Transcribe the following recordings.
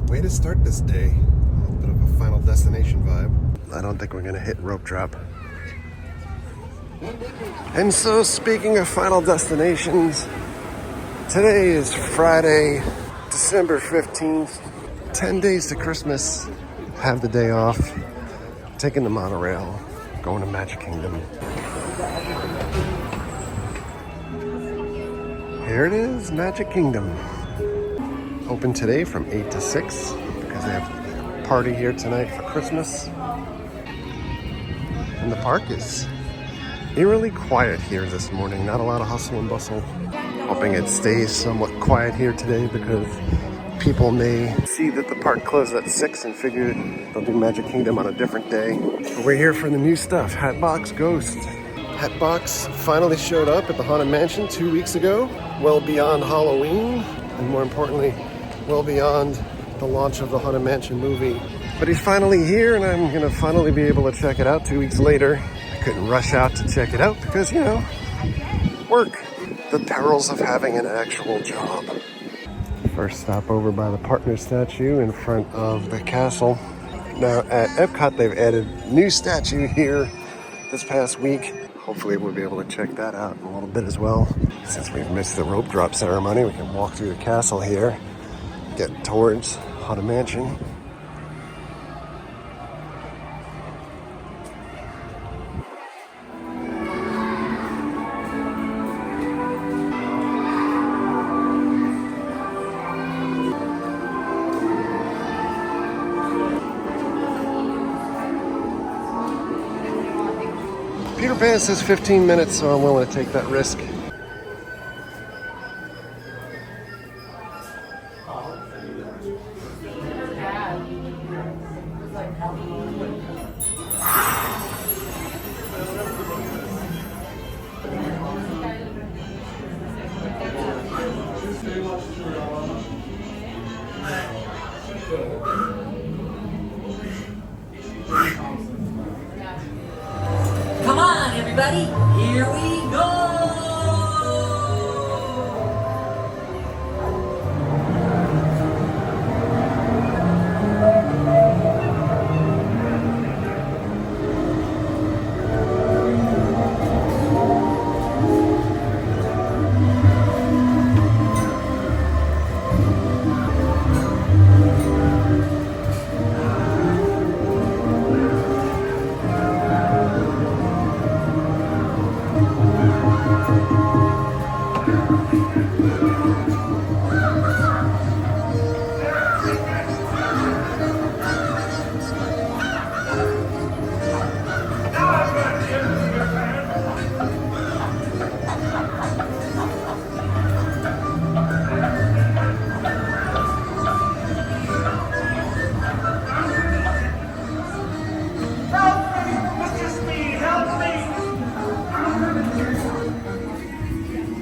Way to start this day. A little bit of a Final Destination vibe. I don't think we're gonna hit rope drop. And so, speaking of Final Destinations, today is Friday, December 15th. 10 days to Christmas. Have the day off. Taking the monorail. Going to Magic Kingdom. Here it is, Magic Kingdom. Open today from 8 to 6 because they have a party here tonight for Christmas. And the park is eerily quiet here this morning. Not a lot of hustle and bustle. Hoping it stays somewhat quiet here today because people may see that the park closed at 6 and figure they'll do Magic Kingdom on a different day. But we're here for the new stuff, Hatbox Ghost. Hatbox finally showed up at the Haunted Mansion 2 weeks ago, well beyond Halloween, and more importantly, well beyond the launch of the Haunted Mansion movie. But he's finally here, and I'm gonna finally be able to check it out 2 weeks later. I couldn't rush out to check it out because, you know, work. The perils of having an actual job. First stop over by the partner statue in front of the castle. Now at Epcot, they've added a new statue here this past week. Hopefully we'll be able to check that out in a little bit as well. Since we've missed the rope drop ceremony, we can walk through the castle here, get towards Haunted Mansion. Peter Pan says 15 minutes, so I'm willing to take that risk. Come on, everybody, here we go!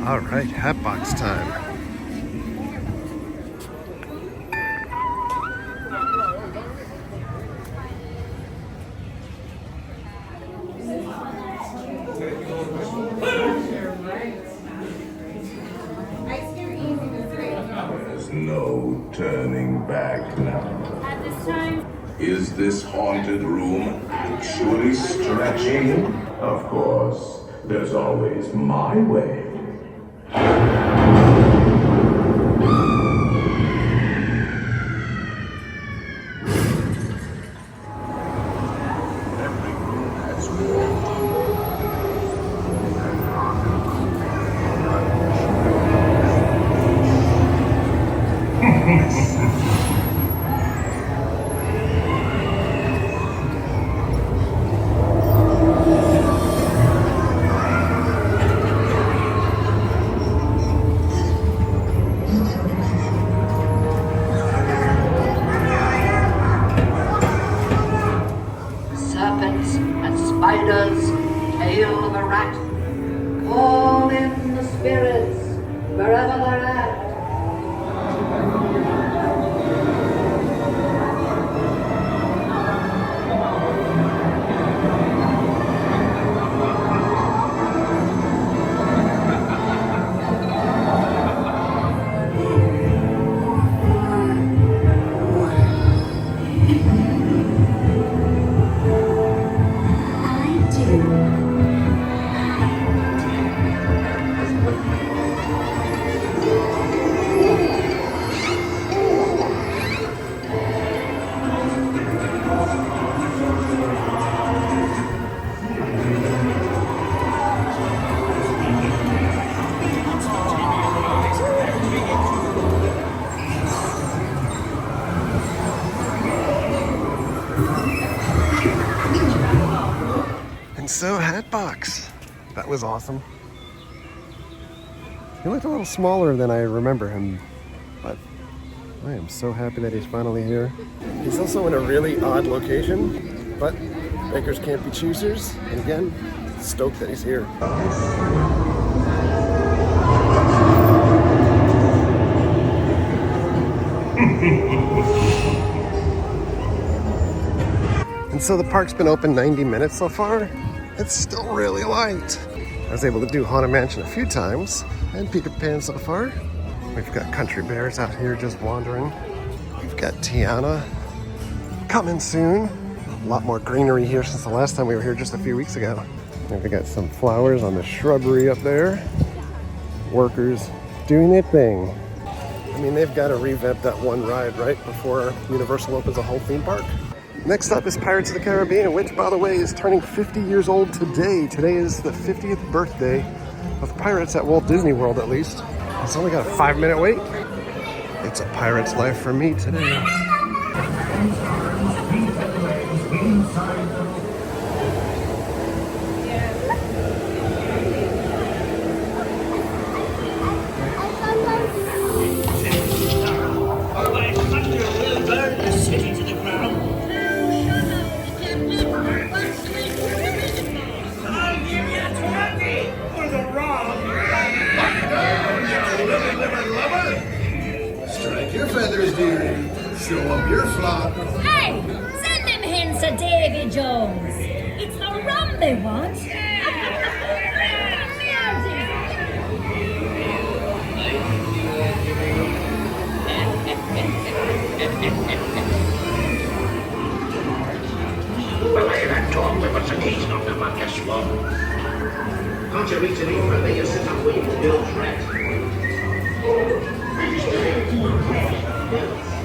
All right, Hatbox time. There's no turning back now. At this time, Is this haunted room actually stretching? Of course, there's always my way. so Hatbox. That was awesome. He looked a little smaller than I remember him, but I am so happy that he's finally here. He's also in a really odd location, but bakers can't be choosers. And again, stoked that he's here. And so the park's been open 90 minutes so far. It's still really light. I was able to do Haunted Mansion a few times and Peter Pan so far. We've got country bears out here just wandering. We've got Tiana coming soon. A lot more greenery here since the last time we were here just a few weeks ago. And we got some flowers on the shrubbery up there. Workers doing their thing. I mean, they've got to revamp that one ride right before Universal opens a whole theme park. Next up is Pirates of the Caribbean, which, by the way, is turning 50 years old today. Today is the 50th birthday of Pirates at Walt Disney World, at least. It's only got a 5-minute wait. It's a pirate's life for me today. Your feathers, dearie. Show up your flock. Hey, send them hints to Davy Jones. It's the rum they want. Well, I that dog with us and he's not the one that's slow. Can't you reach any further? You sit up waiting to build threat.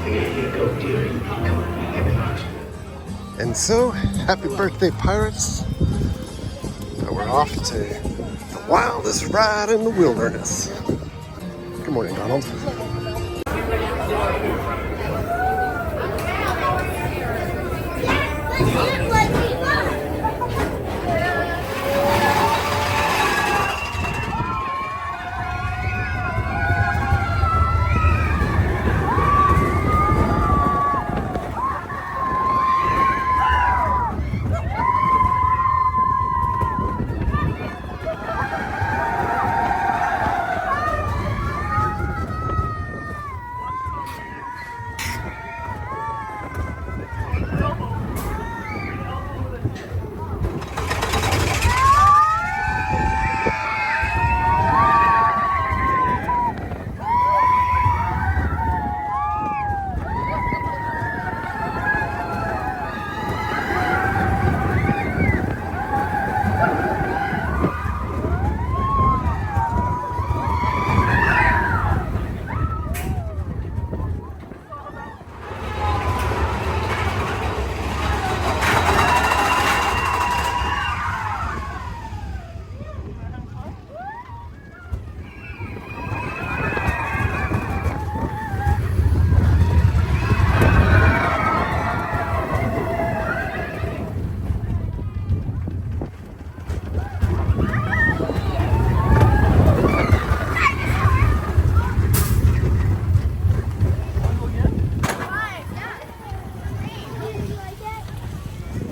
Here go, dearie. Come on, give it out. And so, happy birthday, Pirates. Now we're off to the wildest ride in the wilderness. Good morning, Donald.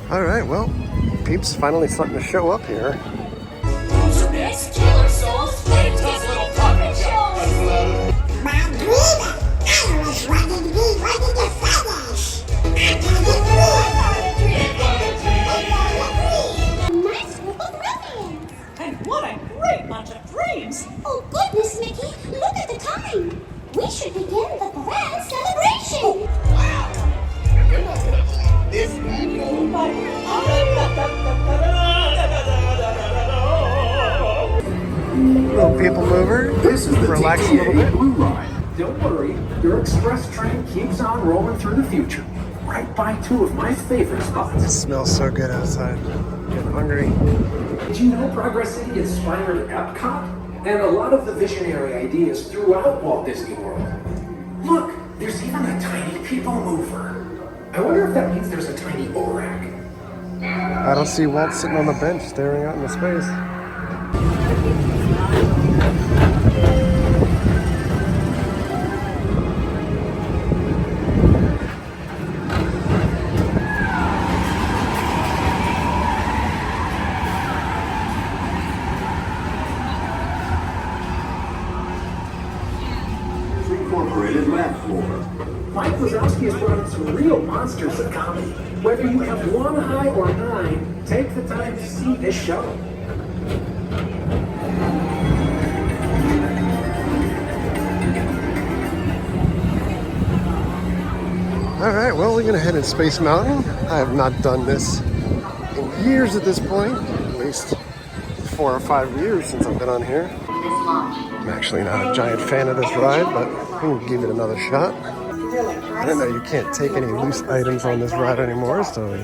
All right, well, peeps finally starting to show up here. Who's next? Killer Souls, latest little puppet show. My dreamer, I was wanting to be one of the feathers. I got a dream. Nice group of ribbons. And what a great bunch of dreams! Oh goodness, Mickey, look at the time. We should begin the grand celebration. Wow. This Little people mover. This is the Relax a little bit. Blue Line. Don't worry, your express train keeps on rolling through the future. Right by two of my favorite spots. It smells so good outside. Getting hungry. Did you know Progress City inspired Epcot? And a lot of the visionary ideas throughout Walt Disney World. Look, there's even a tiny people mover. I wonder if that means there's a tiny ORAC. I don't see Walt sitting on the bench staring out into space. Incorporated lab floor. Mike Wazowski has brought in some real monsters of comedy. Whether you have one eye or nine, take the time to see this show. All right, well, we're gonna head in Space Mountain. I have not done this in years at this point, at least 4 or 5 years since I've been on here. I'm actually not a giant fan of this ride, but I'm gonna give it another shot. I don't know, you can't take any loose items on this ride anymore, so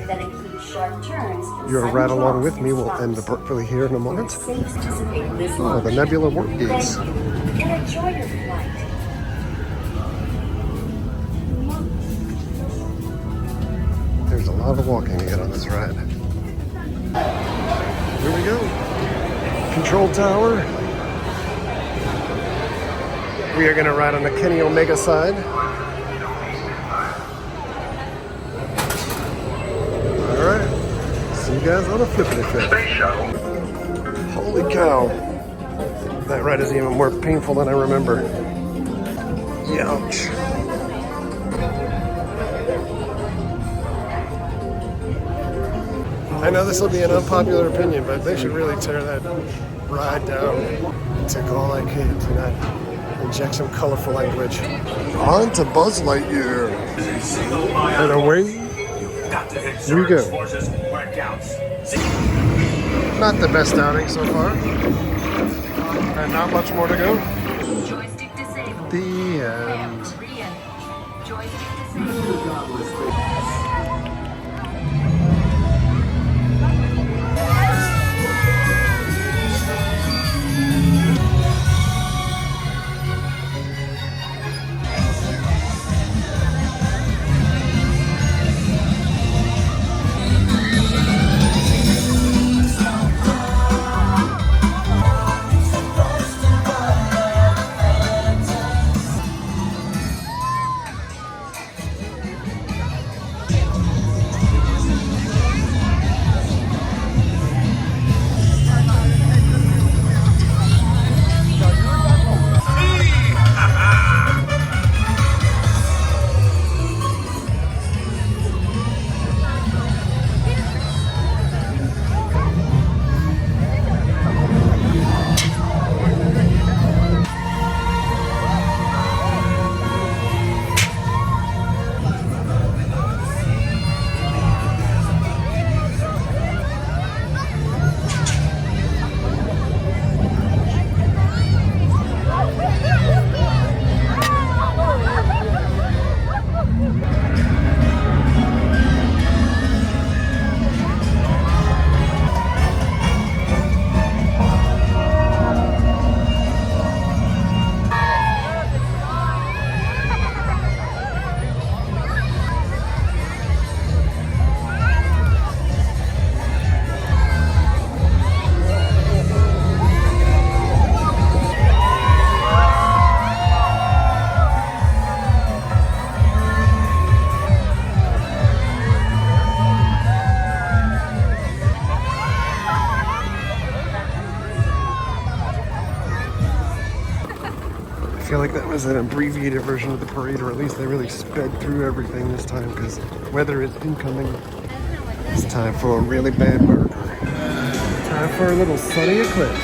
your ride along with me will end abruptly here in a moment. Oh, the Nebula Warp Gates. Enjoy your flight. There's a lot of walking to get on this ride. Here we go. Control tower. We are going to ride on the Kenny Omega side. All right. See you guys on a flippity flip. Holy cow. That ride is even more painful than I remember. Ouch. I know this will be an unpopular opinion, but they should really tear that ride down. It took all I could to not inject some colorful language. On to Buzz Lightyear. And away here we go. Not the best outing so far. And not much more to go. Joystick disabled. The end. Joystick disabled. I feel like that was an abbreviated version of the parade, or at least they really sped through everything this time because weather is incoming. It's time for a really bad burger. Time for a little sunny eclipse.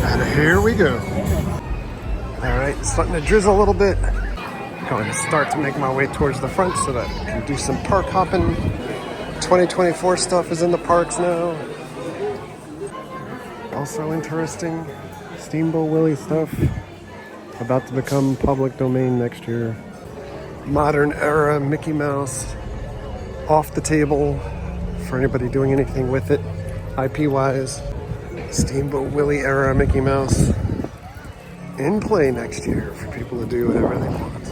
And here we go. Alright, starting to drizzle a little bit. Going to start to make my way towards the front so that I can do some park hopping. 2024 stuff is in the parks now. Also interesting, Steamboat Willie stuff about to become public domain next year. Modern era Mickey Mouse off the table for anybody doing anything with it, IP-wise. Steamboat Willie era Mickey Mouse in play next year for people to do whatever they want.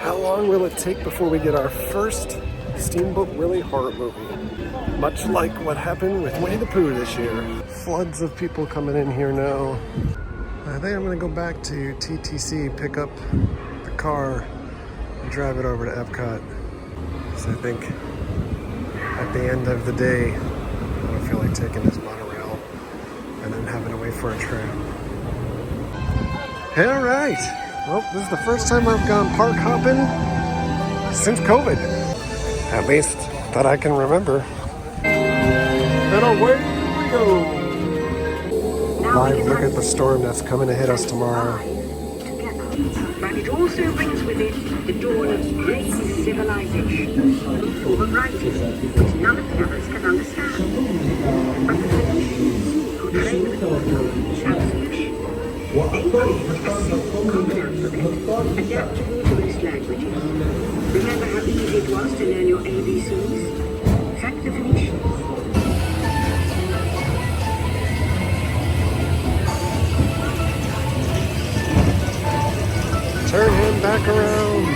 How long will it take before we get our first Steamboat Willie horror movie? Much like what happened with Winnie the Pooh this year. Floods of people coming in here now. I think I'm gonna go back to TTC, pick up the car, and drive it over to Epcot. So I think at the end of the day, I don't feel like taking this monorail and then having to wait for a tram. All right. Well, this is the first time I've gone park hopping since COVID. At least that I can remember. And away we go. Live look at the storm that's coming to hit us tomorrow. But it also brings with it the dawn of great civilization, full of writing which none of the others can understand. But the Phoenicians, who trade with all language and solution, they create a simple common alphabet adaptable to most languages. Remember how easy it was to learn your ABCs? Thank the Phoenicians. Turn him back around.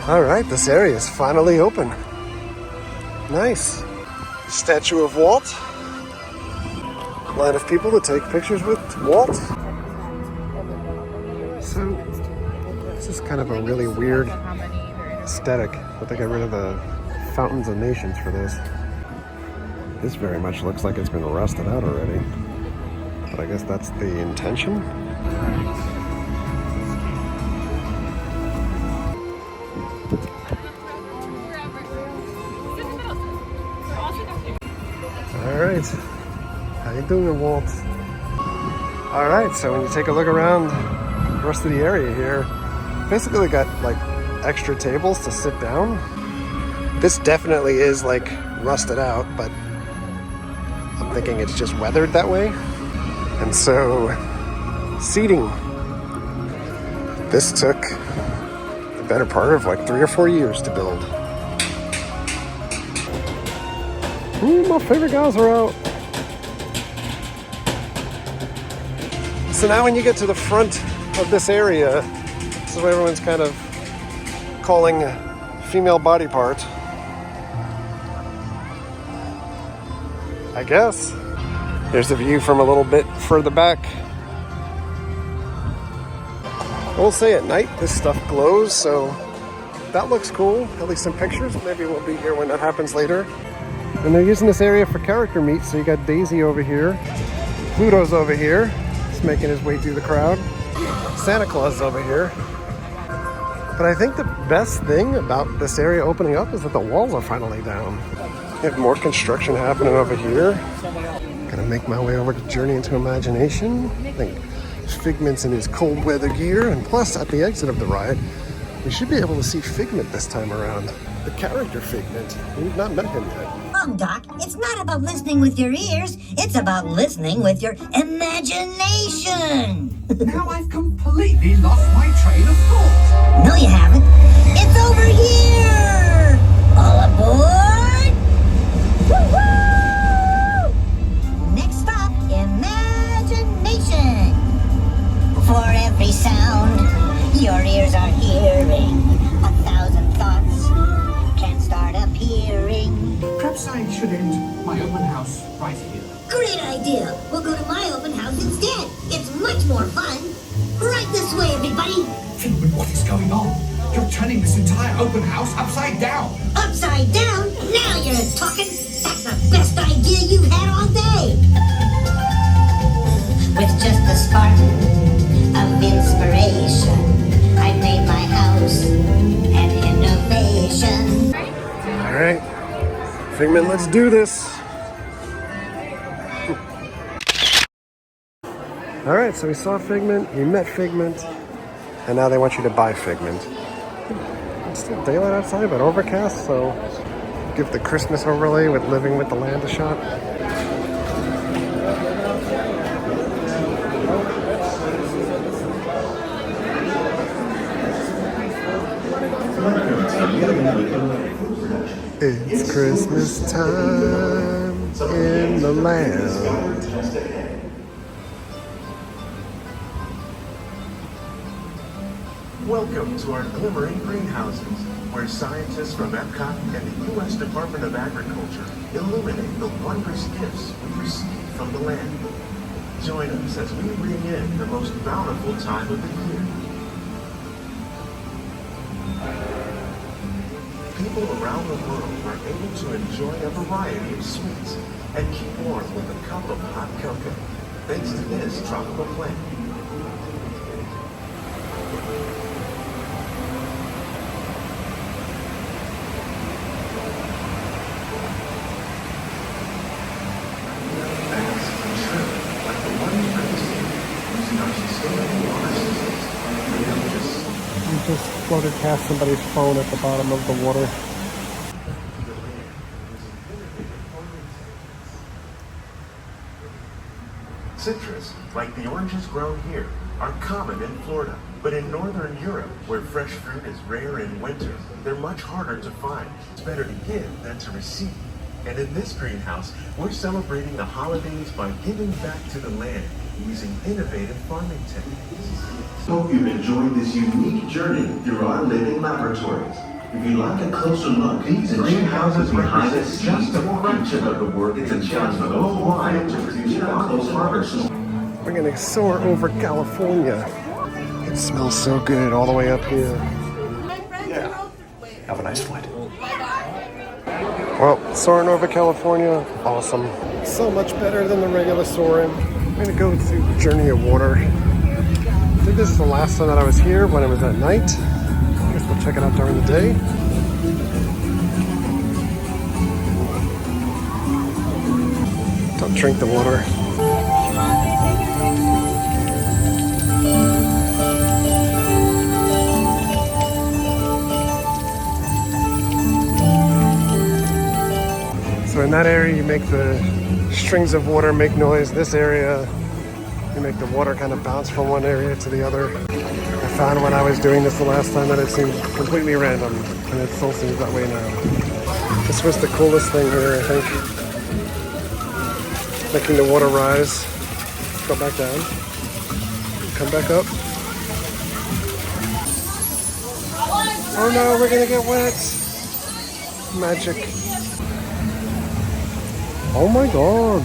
All right, this area is finally open. Nice. Statue of Walt. Line of people to take pictures with Walt. So, this is kind of a really weird aesthetic, but they got rid of the Fountains of Nations for this. This very much looks like it's been rusted out already, but I guess that's the intention. All right, how you doing, Walt? All right, so when you take a look around the rest of the area here, basically got like extra tables to sit down. This definitely is like rusted out, but I'm thinking it's just weathered that way. And so seating, this took the better part of like 3 or 4 years to build. Ooh, my favorite guys are out. So now when you get to the front of this area, this is what everyone's kind of calling female body part, I guess. Here's the view from a little bit further back. I will say at night this stuff glows, so that looks cool, at least in pictures. Maybe we'll be here when that happens later. And they're using this area for character meets, so you got Daisy over here, Pluto's over here, just making his way through the crowd, Santa Claus is over here. But I think the best thing about this area opening up is that the walls are finally down. You have more construction happening over here. Gonna make my way over to Journey into Imagination. I think Figment's in his cold weather gear, and plus at the exit of the ride, we should be able to see Figment this time around. The character Figment. We've not met him yet. Doc, it's not about listening with your ears, it's about listening with your imagination. Now I've completely lost my train of thought. No, you haven't. It's over here! All aboard! Woo-hoo! Next stop, imagination. For every sound your ears are hearing, 1,000 thoughts can start appearing. Perhaps I should end my open house right here. Great idea! We'll go to my open house instead. It's much more fun. Right this way, everybody. Figment, what is going on? You're turning this entire open house upside down. Upside down? Now you're talking. That's the best idea you've had all day. With just a spark of inspiration, I made my house an innovation. All right, Figment, let's do this. All right, so we saw Figment, we met Figment, and now they want you to buy Figment. It's still daylight outside, but overcast, so give the Christmas overlay with Living with the Land a shot. It's Christmas time in the land. Welcome to our glimmering greenhouses, where scientists from Epcot and the U.S. Department of Agriculture illuminate the wondrous gifts we receive from the land. Join us as we bring in the most bountiful time of the year. People around the world are able to enjoy a variety of sweets and keep warm with a cup of hot cocoa, thanks to this tropical plant. Just floated past somebody's phone at the bottom of the water. Citrus, like the oranges grown here, are common in Florida. But in Northern Europe, where fresh fruit is rare in winter, they're much harder to find. It's better to give than to receive. And in this greenhouse, we're celebrating the holidays by giving back to the land using innovative farming techniques. Hope you've enjoyed this unique journey through our living laboratories. If you'd like a closer look, these greenhouses behind us just a fraction of the work it's done worldwide to produce close harvest. We're gonna soar over California. It smells so good all the way up here. Yeah. Have a nice flight. Well, soaring over California, awesome. So much better than the regular soaring. I'm gonna go to Journey of Water. I think this is the last time that I was here when it was at night. I guess we'll check it out during the day. Don't drink the water. So in that area you make the strings of water make noise. This area you make the water kind of bounce from one area to the other. I found when I was doing this the last time that it seemed completely random, and it still seems that way now. This was the coolest thing here, I think. Making the water rise, go back down, come back up. Oh no, we're gonna get wet. Magic. Oh my god.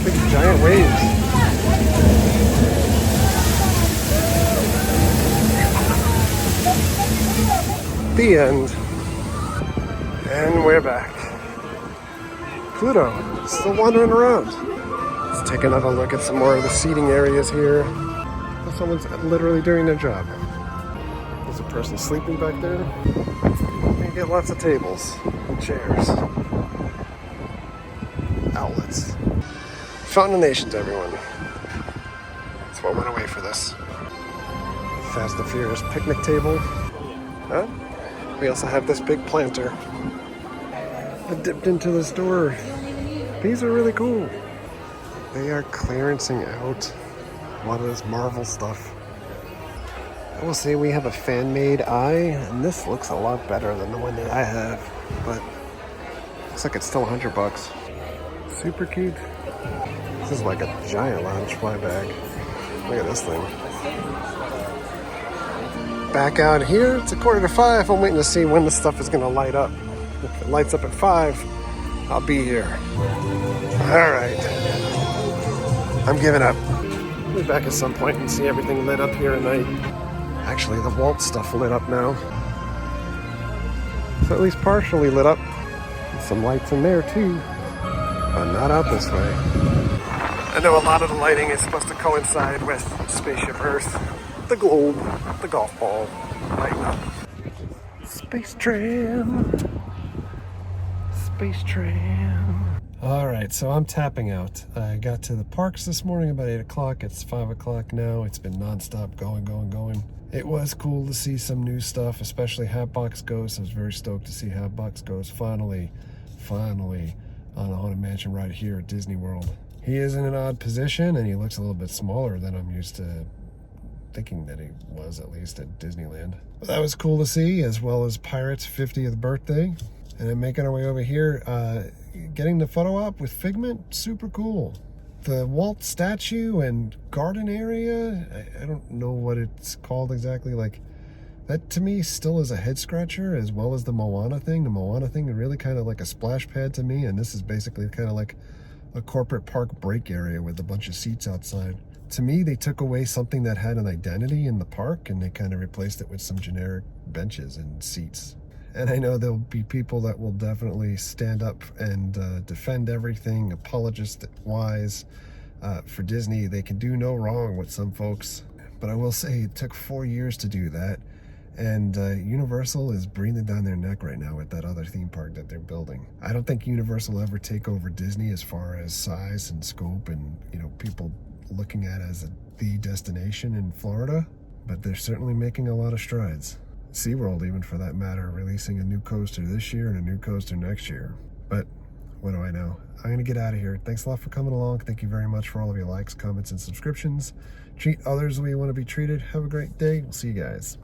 Big giant waves. The end. And we're back. Pluto, still wandering around. Let's take another look at some more of the seating areas here. Someone's literally doing their job. There's a person sleeping back there. You get lots of tables and chairs. Outlets. Fountain of Nations, everyone. That's what went away for this. Fast and Furious picnic table. Huh? We also have this big planter. I dipped into the store. These are really cool. They are clearancing out a lot of this Marvel stuff. I will say we have a fan-made eye, and this looks a lot better than the one that I have, but looks like it's still $100. Super cute. This is like a giant lounge fly bag. Look at this thing. Back out here, it's 4:45. I'm waiting to see when the stuff is gonna light up. If it lights up at 5, I'll be here. All right. I'm giving up. I'll be back at some point and see everything lit up here at night. Actually, the Walt stuff lit up now. So at least partially lit up. Some lights in there too, but not out this way. I know a lot of the lighting is supposed to coincide with Spaceship Earth, the globe, the golf ball, lighting up. Space tram. Space tram. All right, so I'm tapping out. I got to the parks this morning about 8 o'clock. It's 5 o'clock now. It's been nonstop going. It was cool to see some new stuff, especially Hatbox Ghost. I was very stoked to see Hatbox Ghost finally on a Haunted Mansion right here at Disney World. He is in an odd position, and he looks a little bit smaller than I'm used to thinking that he was, at least at Disneyland. But that was cool to see, as well as Pirate's 50th birthday. And then making our way over here, getting the photo op with Figment, super cool. The Walt statue and garden area, I don't know what it's called exactly. Like, that to me still is a head scratcher, as well as the Moana thing. The Moana thing is really kind of like a splash pad to me, and this is basically kind of like a corporate park break area with a bunch of seats outside. To me, they took away something that had an identity in the park, and they kind of replaced it with some generic benches and seats. And I know there'll be people that will definitely stand up and defend everything, apologist-wise, for Disney. They can do no wrong with some folks. But I will say it took 4 years to do that. And Universal is breathing down their neck right now with that other theme park that they're building. I don't think Universal will ever take over Disney as far as size and scope and, you know, people looking at it as the destination in Florida. But they're certainly making a lot of strides. SeaWorld, even for that matter, releasing a new coaster this year and a new coaster next year. But what do I know? I'm going to get out of here. Thanks a lot for coming along. Thank you very much for all of your likes, comments, and subscriptions. Treat others the way you want to be treated. Have a great day. We'll see you guys.